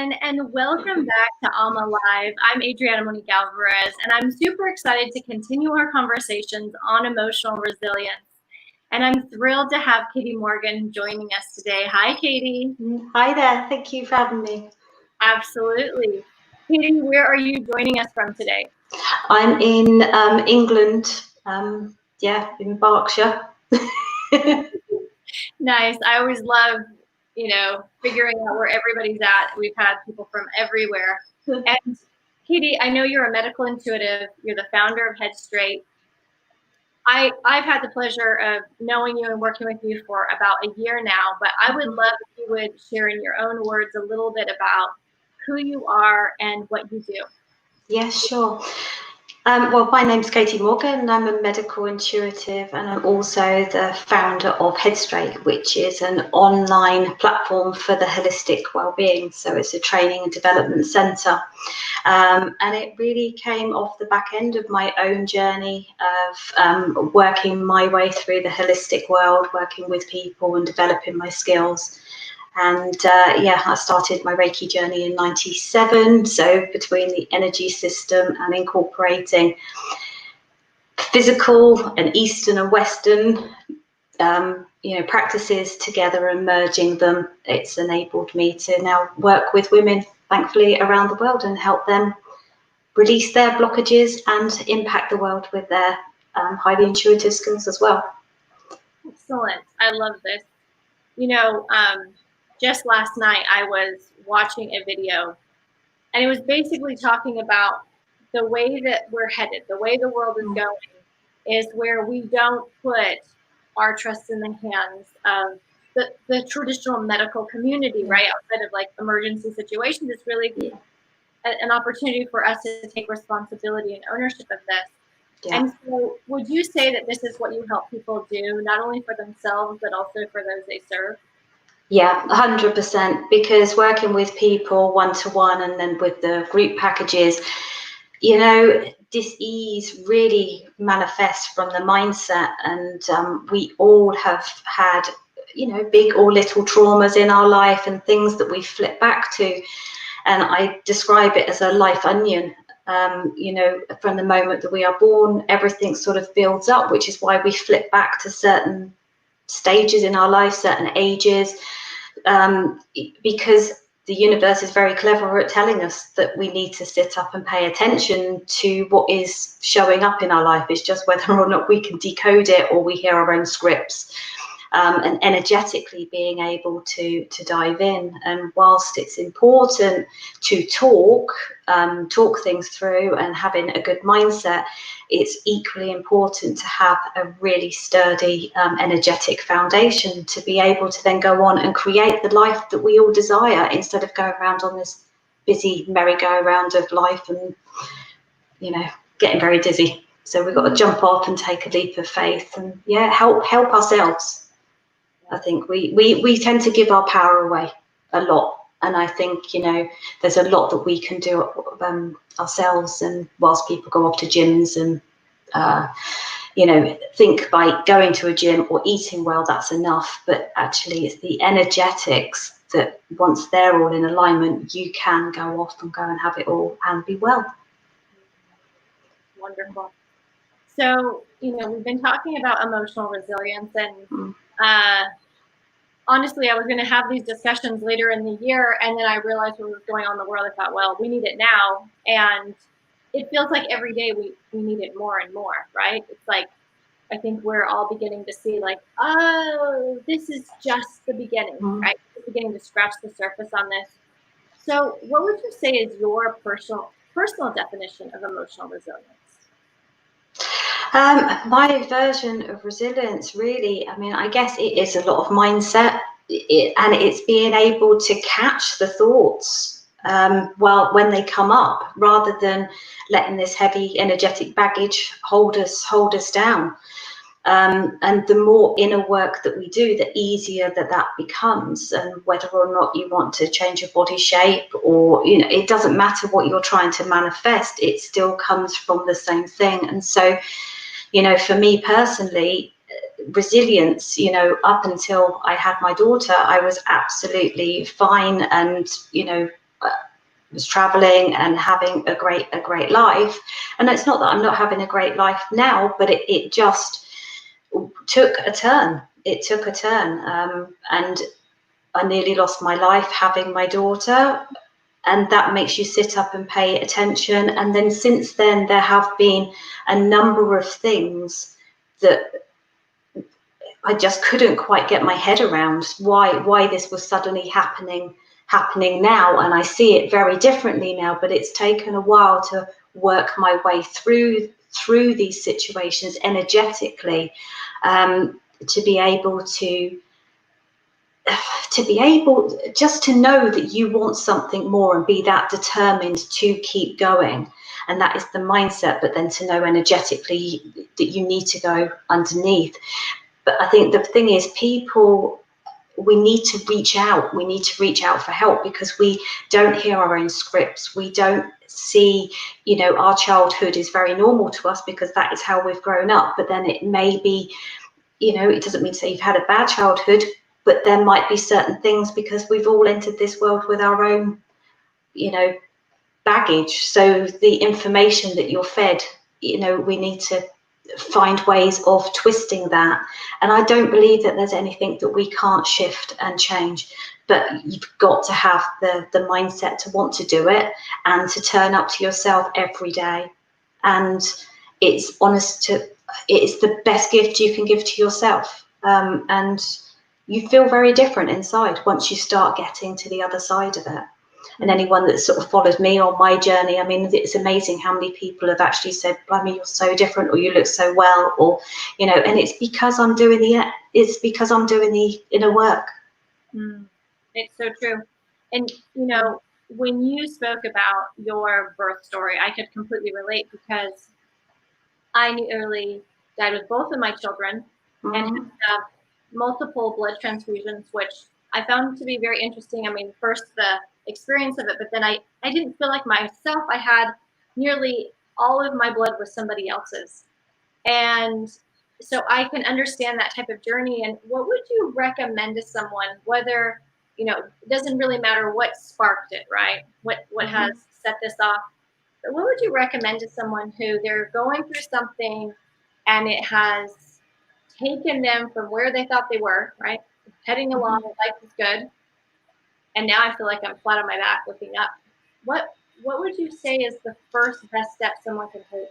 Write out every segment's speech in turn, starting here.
everyone, and welcome back to Alma Live. I'm Adriana Monique Alvarez, and I'm super excited to continue our conversations on emotional resilience. And I'm thrilled to have Katie Morgan joining us today. Hi, Katie. Hi there. Thank you for having me. Absolutely. Katie, where are you joining us from today? I'm in England, in Berkshire. Nice. I always love, figuring out where everybody's at. We've had people from everywhere. And Katie, I know you're a medical intuitive. You're the founder of Head Straight. I've had the pleasure of knowing you and working with you for about a year now, but I would love if you would share in your own words a little bit about who you are and what you do. Yes, sure. Well, my name's Katie Morgan, and I'm a medical intuitive, and I'm also the founder of Head Straight, which is an online platform for the holistic well-being. So it's a training and development centre. And it really came off the back end of my own journey of working my way through the holistic world, working with people and developing my skills. And I started my Reiki journey in '97. So between the energy system and incorporating physical and Eastern and Western, practices together and merging them, it's enabled me to now work with women, thankfully, around the world and help them release their blockages and impact the world with their highly intuitive skills as well. Excellent. I love this. Just last night I was watching a video, and it was basically talking about the way that we're headed, the way the world is going, is where we don't put our trust in the hands of the traditional medical community, right? Outside of like emergency situations, it's really an opportunity for us to take responsibility and ownership of this. Yeah. And so would you say that this is what you help people do, not only for themselves, but also for those they serve? Yeah, 100%, because working with people one-to-one and then with the group packages, dis-ease really manifests from the mindset, and we all have had, big or little traumas in our life and things that we flip back to. And I describe it as a life onion. From the moment that we are born, everything sort of builds up, which is why we flip back to certain stages in our life, certain ages, because the universe is very clever at telling us that we need to sit up and pay attention to what is showing up in our life. It's just whether or not we can decode it or we hear our own scripts. And energetically being able to dive in. And whilst it's important to talk things through and having a good mindset, it's equally important to have a really sturdy energetic foundation to be able to then go on and create the life that we all desire, instead of going around on this busy merry-go-round of life and getting very dizzy. So we've got to jump off and take a leap of faith and help ourselves. I think we tend to give our power away a lot, and I think there's a lot that we can do ourselves. And whilst people go off to gyms and think by going to a gym or eating well that's enough, but actually it's the energetics that once they're all in alignment, you can go off and go and have it all and be well. Wonderful. So we've been talking about emotional resilience, and honestly, I was going to have these discussions later in the year, and then I realized what was going on in the world. I thought, well, we need it now. And it feels like every day we need it more and more, right? It's like, I think we're all beginning to see like, oh, this is just the beginning, right? We're beginning to scratch the surface on this. So what would you say is your personal definition of emotional resilience? My version of resilience, really, I guess it is a lot of mindset, and it's being able to catch the thoughts when they come up, rather than letting this heavy energetic baggage hold us down. And the more inner work that we do, the easier that becomes. And whether or not you want to change your body shape, or it doesn't matter what you're trying to manifest, it still comes from the same thing. And so for me personally, resilience, up until I had my daughter, I was absolutely fine and, was traveling and having a great life. And it's not that I'm not having a great life now, but it just took a turn. It took a turn, and I nearly lost my life having my daughter, and that makes you sit up and pay attention. And then since then, there have been a number of things that I just couldn't quite get my head around why this was suddenly happening now. And I see it very differently now, but it's taken a while to work my way through these situations energetically, to be able just to know that you want something more and be that determined to keep going. And that is the mindset, but then to know energetically that you need to go underneath. But I think the thing is, we need to reach out. We need to reach out for help, because we don't hear our own scripts. We don't see, our childhood is very normal to us because that is how we've grown up. But then it may be, it doesn't mean to say you've had a bad childhood, but there might be certain things, because we've all entered this world with our own, baggage. So the information that you're fed, we need to find ways of twisting that. And I don't believe that there's anything that we can't shift and change, but you've got to have the mindset to want to do it and to turn up to yourself every day. And it's the best gift you can give to yourself. And you feel very different inside once you start getting to the other side of it. And anyone that sort of followed me on my journey, I mean, it's amazing how many people have actually said, "Blimey, you're so different," or "You look so well," or, and it's because I'm doing the inner work. It's so true. And, when you spoke about your birth story, I could completely relate, because I nearly died with both of my children and have multiple blood transfusions, which I found to be very interesting. I mean, first the experience of it, but then I didn't feel like myself. I had nearly all of my blood was somebody else's. And so I can understand that type of journey. And what would you recommend to someone, whether, it doesn't really matter what sparked it, right? What has set this off? But what would you recommend to someone who they're going through something and it has taken them from where they thought they were, right? Heading along, life is good. And now I feel like I'm flat on my back looking up. What would you say is the first best step someone can take?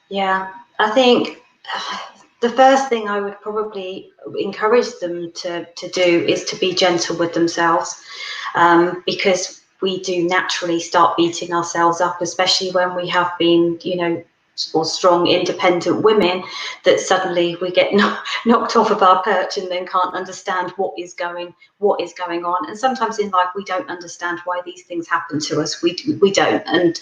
Yeah, I think the first thing I would probably encourage them to do is to be gentle with themselves, because we do naturally start beating ourselves up, especially when we have been, or strong, independent women, that suddenly we get knocked off of our perch and then can't understand what is going on. And sometimes in life we don't understand why these things happen to us. We don't, and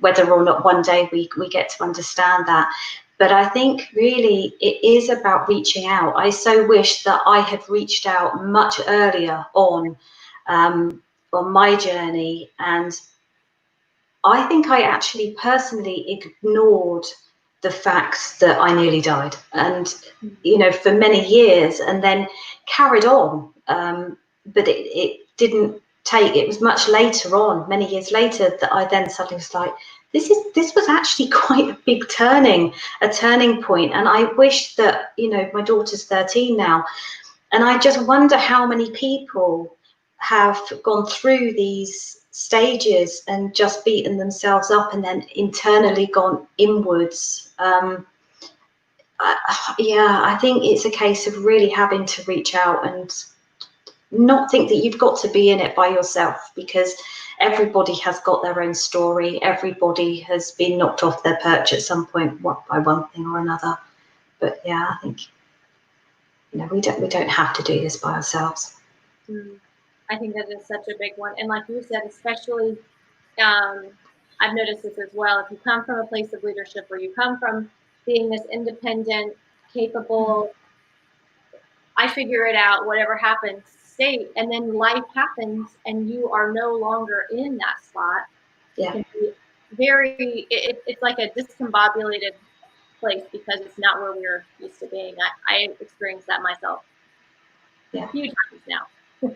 whether or not one day we get to understand that. But I think really it is about reaching out. I so wish that I had reached out much earlier on my journey, and I think I actually personally ignored the fact that I nearly died, and for many years, and then carried on. But it didn't take. It was much later on, many years later, that I then suddenly was like, this was actually quite a big turning point. And I wish that my daughter's 13 now, and I just wonder how many people have gone through these stages and just beaten themselves up and then internally gone inwards. I think it's a case of really having to reach out and not think that you've got to be in it by yourself, because everybody has got their own story. Everybody has been knocked off their perch at some point by one thing or another. But yeah, I think we don't have to do this by ourselves. I think that is such a big one. And like you said, especially, I've noticed this as well. If you come from a place of leadership, or you come from being this independent, capable, I figure it out, whatever happens state, and then life happens and you are no longer in that spot. Yeah. It can be it's like a discombobulated place, because it's not where we're used to being. I experienced that myself a few times now.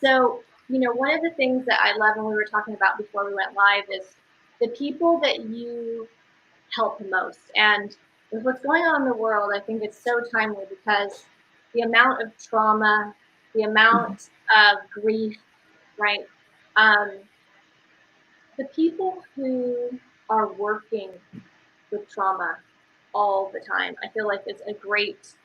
So one of the things that I love, and we were talking about before we went live, is the people that you help the most. And with what's going on in the world, I think it's so timely because the amount of trauma, the amount of grief, right? The people who are working with trauma all the time, I feel like it's a great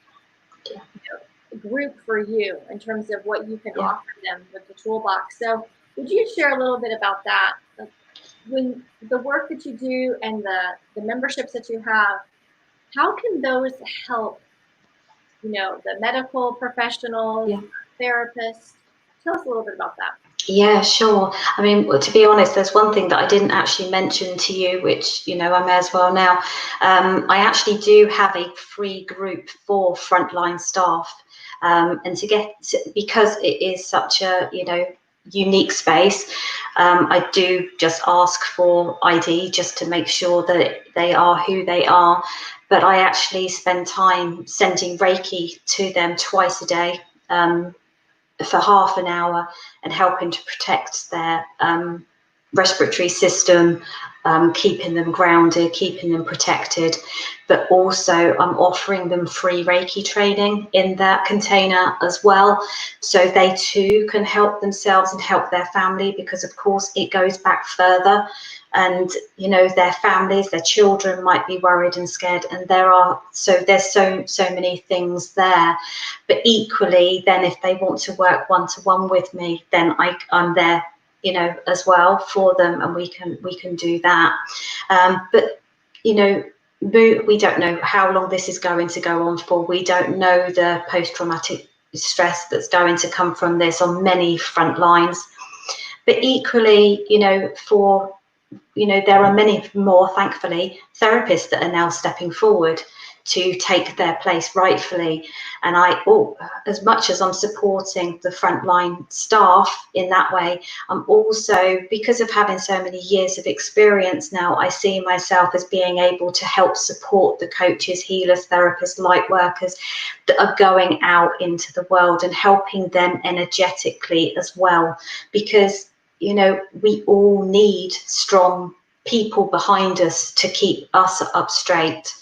group for you in terms of what you can offer them with the toolbox. So would you share a little bit about that? Like, when the work that you do and the memberships that you have, how can those help, the medical professionals, therapists? Tell us a little bit about that. Yeah, sure. I mean, to be honest, there's one thing that I didn't actually mention to you, which, I may as well now. I actually do have a free group for frontline staff. And because it is such a, unique space, I do just ask for ID just to make sure that they are who they are. But I actually spend time sending Reiki to them twice a day. For half an hour, and helping to protect their respiratory system, keeping them grounded, keeping them protected. But also I'm offering them free Reiki training in that container as well, so they too can help themselves and help their family, because of course it goes back further, and their families, their children might be worried and scared, and there's so many things there. But equally, then if they want to work one-to-one with me, then I'm there, as well for them, and we can do that. But we don't know how long this is going to go on for. We don't know the post-traumatic stress that's going to come from this on many front lines. But equally, there are many more, thankfully, therapists that are now stepping forward to take their place rightfully. And as much as I'm supporting the frontline staff in that way, I'm also, because of having so many years of experience now, I see myself as being able to help support the coaches, healers, therapists, light workers that are going out into the world and helping them energetically as well. Because we all need strong people behind us to keep us up straight.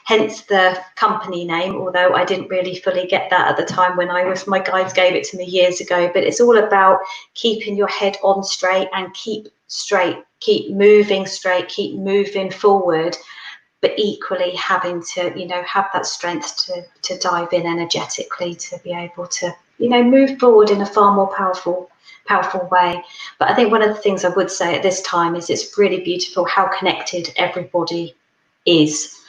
Hence the company name, although I didn't really fully get that at the time when my guides gave it to me years ago. But it's all about keeping your head on straight and keep straight, keep moving straight, keep moving forward, but equally having to, have that strength to dive in energetically to be able to, move forward in a far more powerful way. But I think one of the things I would say at this time is it's really beautiful how connected everybody is.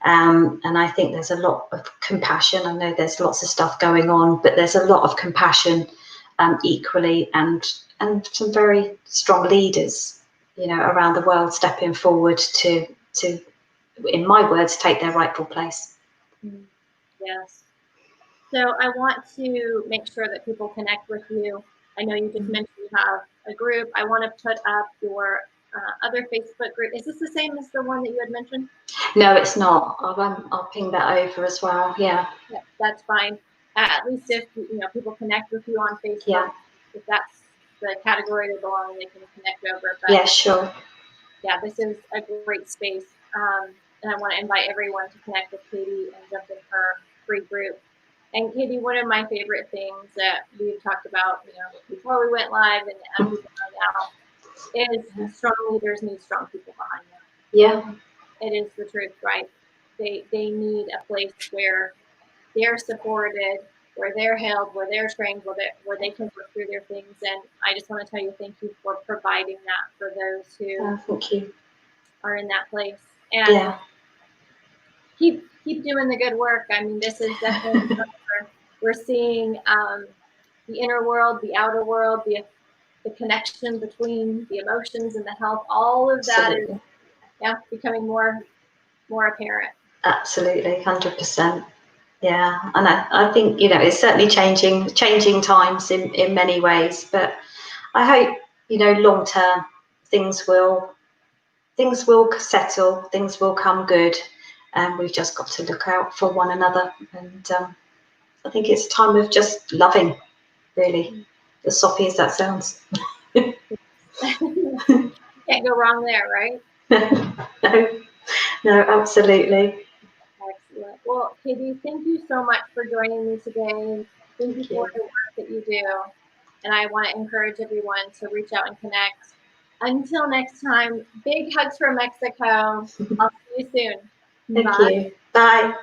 And I think there's a lot of compassion. I know there's lots of stuff going on, but there's a lot of compassion equally, and some very strong leaders, around the world stepping forward to, in my words, take their rightful place. Yes. So I want to make sure that people connect with you. I know you just mentioned you have a group. I want to put up your other Facebook group. Is this the same as the one that you had mentioned? No, it's not. I'll ping that over as well. Yeah, that's fine. At least if people connect with you on Facebook, if that's the category they belong in, they can connect over. But yeah, sure. Yeah, this is a great space, and I want to invite everyone to connect with Katie and jump in her free group. And Katie, one of my favorite things that we've talked about, before we went live and as we go now, is strong leaders need strong people behind them. Yeah, it is the truth, right? They need a place where they're supported, where they're held, where they're trained, where they can work through their things. And I just want to tell you, thank you for providing that for those who thank you. Are in that place. And keep doing the good work. I mean, this is definitely we're seeing the inner world, the outer world, the connection between the emotions and the health. All of that is becoming more apparent. Absolutely, 100%. Yeah, and I think it's certainly changing times in many ways, but I hope long term things will settle, things will come good, and we've just got to look out for one another. And I think it's a time of just loving, really. as soppy as that sounds. Can't go wrong there, right? No, absolutely. Excellent. Well, Katie, thank you so much for joining me today. And thank you for the work that you do. And I want to encourage everyone to reach out and connect. Until next time, big hugs from Mexico. I'll see you soon. Thank Bye. you. Bye.